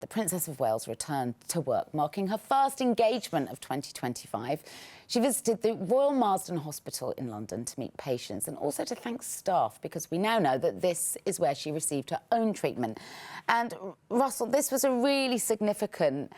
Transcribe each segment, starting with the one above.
The Princess of Wales returned to work, marking her first engagement of 2025. She visited the Royal Marsden Hospital in London to meet patients and also to thank staff, because we now know that this is where she received her own treatment. And Russell, this was a really significant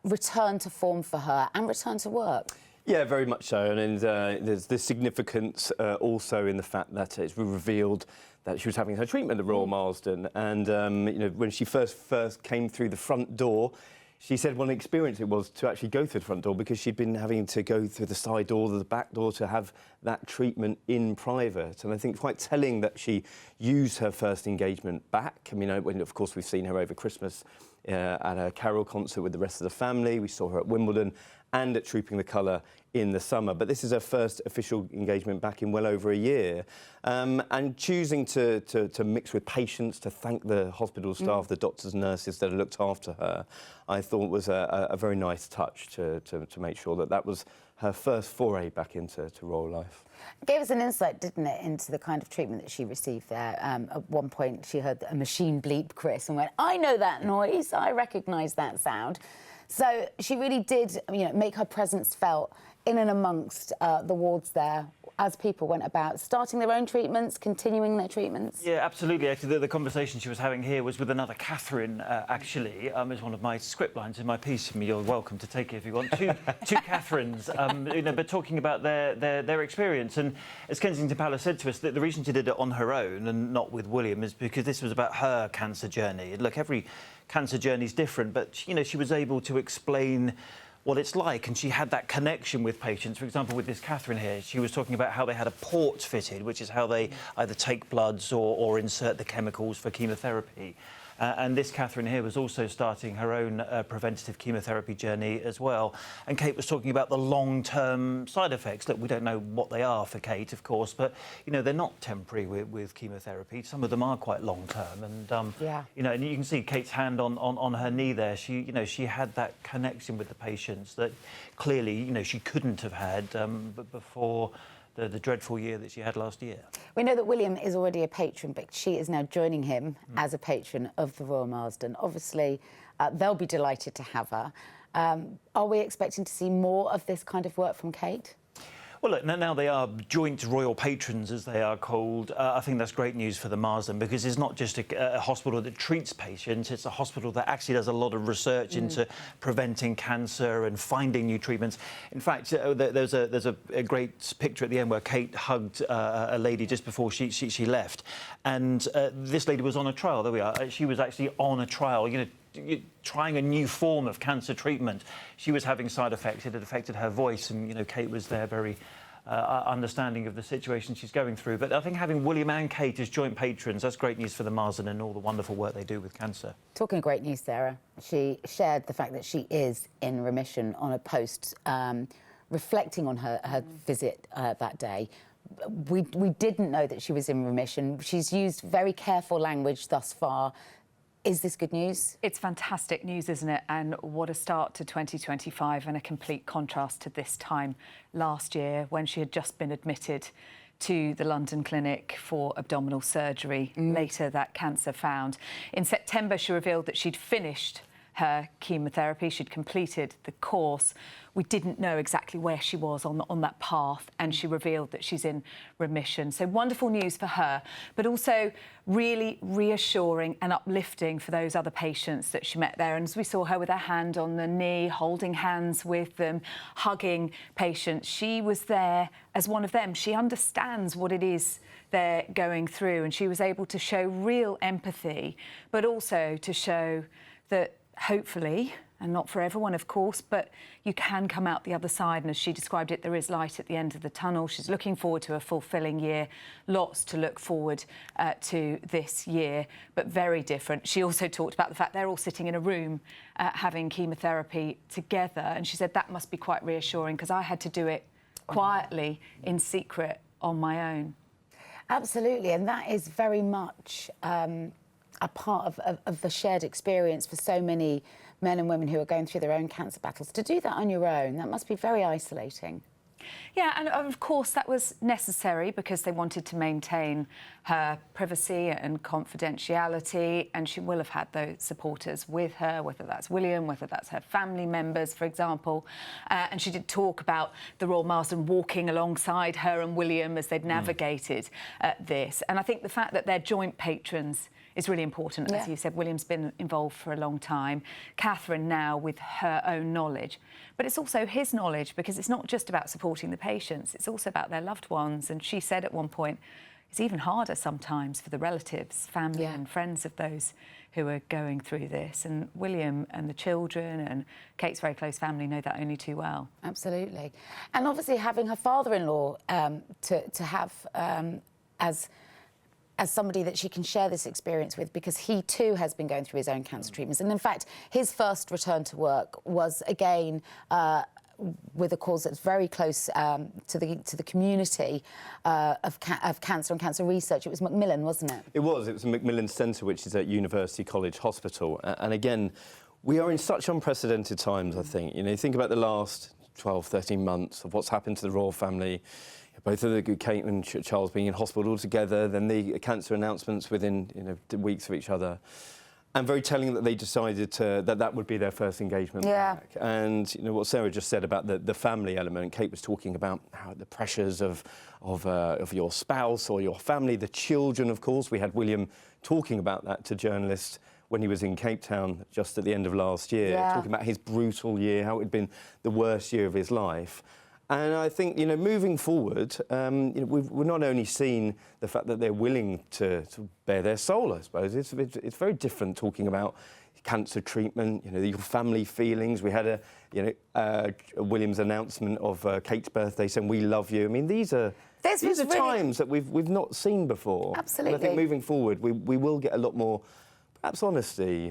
return to form for her and return to work. Yeah, very much so. And there's this significance also in the fact that it's revealed that she was having her treatment at Royal Marsden. And, you know, when she first came through the front door, she said what an experience it was to actually go through the front door, because she'd been having to go through the side door or the back door to have that treatment in private. And I think quite telling that she used her first engagement back. I mean, of course, we've seen her over Christmas at a carol concert with the rest of the family. We saw her at Wimbledon and at Trooping the Colour in the summer. But this is her first official engagement back in well over a year. And choosing to mix with patients, to thank the hospital staff, the doctors and nurses that looked after her, I thought was a very nice touch to make sure that that was her first foray back into royal life. It gave us an insight, didn't it, into the kind of treatment that she received there. At one point, she heard a machine bleep Chris and went, "I know that noise, I recognise that sound." So she really did, you know, make her presence felt in and amongst the wards there as people went about starting their own treatments, continuing their treatments. Yeah, absolutely. Actually, the conversation she was having here was with another Catherine, actually. It's one of my script lines in my piece. You're welcome to take it if you want. Two Catherines, you know, but talking about their experience. And as Kensington Palace said to us, that the reason she did it on her own and not with William is because this was about her cancer journey. And look, every cancer journey is different, but, you know, she was able to explain what it's like, and she had that connection with patients. For example, with this Catherine here, she was talking about how they had a port fitted, which is how they either take bloods or insert the chemicals for chemotherapy. And this Catherine here was also starting her own preventative chemotherapy journey as well. And Kate was talking about the long-term side effects. Look, we don't know what they are for Kate, of course, but, you know, they're not temporary with chemotherapy. Some of them are quite long-term. And, you know, and you can see Kate's hand on her knee there. She, you know, she had that connection with the patients that clearly, you know, she couldn't have had before the dreadful year that she had last year. We know that William is already a patron, but she is now joining him as a patron of the Royal Marsden. Obviously, they'll be delighted to have her. Are we expecting to see more of this kind of work from Kate? Well, look, now they are joint royal patrons, as they are called. I think that's great news for the Marsden, because it's not just a hospital that treats patients, it's a hospital that actually does a lot of research into preventing cancer and finding new treatments. In fact, there's a great picture at the end where Kate hugged a lady just before she left. And this lady was on a trial. There we are. She was actually on a trial, you know, trying a new form of cancer treatment. She was having side effects. It had affected her voice, and, you know, Kate was there very understanding of the situation she's going through. But I think having William and Kate as joint patrons, that's great news for the Marsden and all the wonderful work they do with cancer. Talking of great news, Sarah, she shared the fact that she is in remission on a post reflecting on her visit that day. We didn't know that she was in remission. She's used very careful language thus far. Is this good news? It's fantastic news, isn't it? And what a start to 2025, and a complete contrast to this time last year when she had just been admitted to the London clinic for abdominal surgery. Later, that cancer found. In September, she revealed that she'd finished her chemotherapy. She'd completed the course. We didn't know exactly where she was on that path, and she revealed that she's in remission. So wonderful news for her, but also really reassuring and uplifting for those other patients that she met there. And as we saw her with her hand on the knee, holding hands with them, hugging patients, she was there as one of them. She understands what it is they're going through, and she was able to show real empathy, but also to show that hopefully, and not for everyone, of course, but you can come out the other side. And as she described it, there is light at the end of the tunnel. She's looking forward to a fulfilling year. Lots to look forward to this year, but very different. She also talked about the fact they're all sitting in a room having chemotherapy together. And she said that must be quite reassuring, because I had to do it quietly, in secret, on my own. Absolutely, and that is very much a part of the shared experience for so many men and women who are going through their own cancer battles. To do that on your own, that must be very isolating. Yeah, and of course that was necessary because they wanted to maintain her privacy and confidentiality, and she will have had those supporters with her, whether that's William, whether that's her family members, for example. And she did talk about the Royal Marsden walking alongside her and William as they'd navigated this. And I think the fact that they're joint patrons is really important. As you said, William's been involved for a long time. Catherine now with her own knowledge. But it's also his knowledge, because it's not just about supporting the patients, it's also about their loved ones. And she said at one point, it's even harder sometimes for the relatives, family and friends of those who are going through this. And William and the children and Kate's very close family know that only too well. Absolutely. And obviously having her father-in-law to have as somebody that she can share this experience with, because he too has been going through his own cancer treatments. And in fact, his first return to work was again with a cause that's very close to the community of cancer and cancer research. It was Macmillan, wasn't it? It was the Macmillan Centre, which is at University College Hospital. And again, we are in such unprecedented times, I think. You know, you think about the last 12, 13 months of what's happened to the royal family. Both of the Kate and Charles being in hospital all together, then the cancer announcements within weeks of each other, and very telling that they decided that would be their first engagement back. And what Sarah just said about the family element. Kate was talking about how the pressures of your spouse or your family, the children, of course. We had William talking about that to journalists when he was in Cape Town just at the end of last year, talking about his brutal year, how it had been the worst year of his life. And I think, moving forward, we've not only seen the fact that they're willing to bare their soul, I suppose. It's very different talking about cancer treatment, your family feelings. We had William's announcement of Kate's birthday saying, "We love you." I mean, these are really times that we've not seen before. Absolutely. And I think moving forward, we will get a lot more, perhaps, honesty,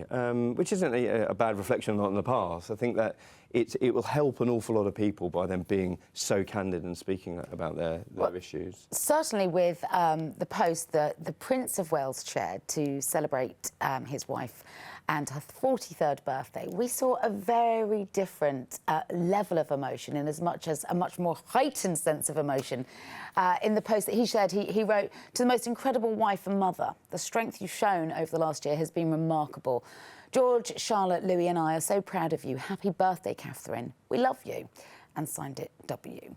which isn't a bad reflection on the past. I think that it will help an awful lot of people by them being so candid and speaking about their issues. Certainly with the post that the Prince of Wales shared to celebrate his wife and her 43rd birthday, we saw a very different level of emotion, in as much as a much more heightened sense of emotion. In the post that he shared, he wrote, "To the most incredible wife and mother, the strength you've shown over the last year has been remarkable. George, Charlotte, Louis and I are so proud of you. Happy birthday, Catherine. We love you." And signed it, W.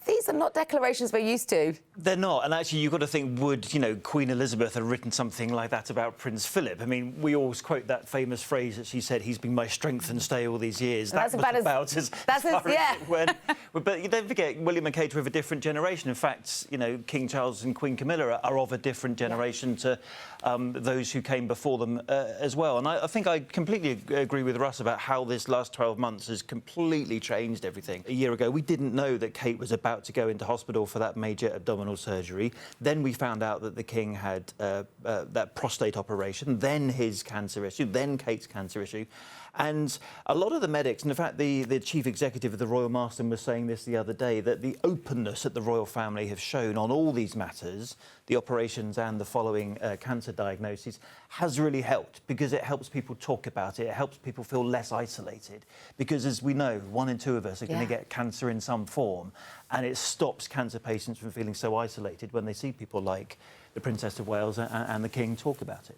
These are not declarations we're used to. They're not, and actually you've got to think, would, Queen Elizabeth have written something like that about Prince Philip? I mean, we always quote that famous phrase that she said, "He's been my strength and stay all these years." That's about as far as it went. But you don't forget, William and Kate are of a different generation. In fact, King Charles and Queen Camilla are of a different generation to those who came before them as well. And I think I completely agree with Russ about how this last 12 months has completely changed everything. A year ago, we didn't know that Kate was about to go into hospital for that major abdominal surgery. Then we found out that the King had that prostate operation, then his cancer issue, then Kate's cancer issue. And a lot of the medics, and in fact the chief executive of the Royal Marsden was saying this the other day, that the openness that the royal family have shown on all these matters, the operations and the following cancer diagnoses, has really helped, because it helps people talk about it, it helps people feel less isolated. Because as we know, 1 in 2 of us are going to get cancer in some form, and it stops cancer patients from feeling so isolated when they see people like the Princess of Wales and the King talk about it.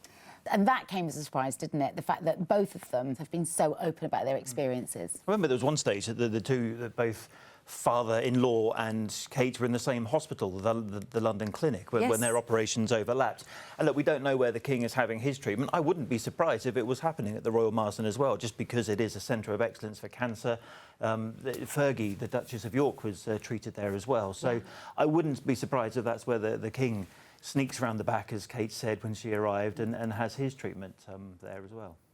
And that came as a surprise, didn't it? The fact that both of them have been so open about their experiences. I remember there was one stage that both father-in-law and Kate were in the same hospital, the London Clinic, when their operations overlapped. And look, we don't know where the King is having his treatment. I wouldn't be surprised if it was happening at the Royal Marsden as well, just because it is a centre of excellence for cancer. Fergie, the Duchess of York, was treated there as well. So I wouldn't be surprised if that's where the King sneaks round the back, as Kate said when she arrived, and has his treatment there as well.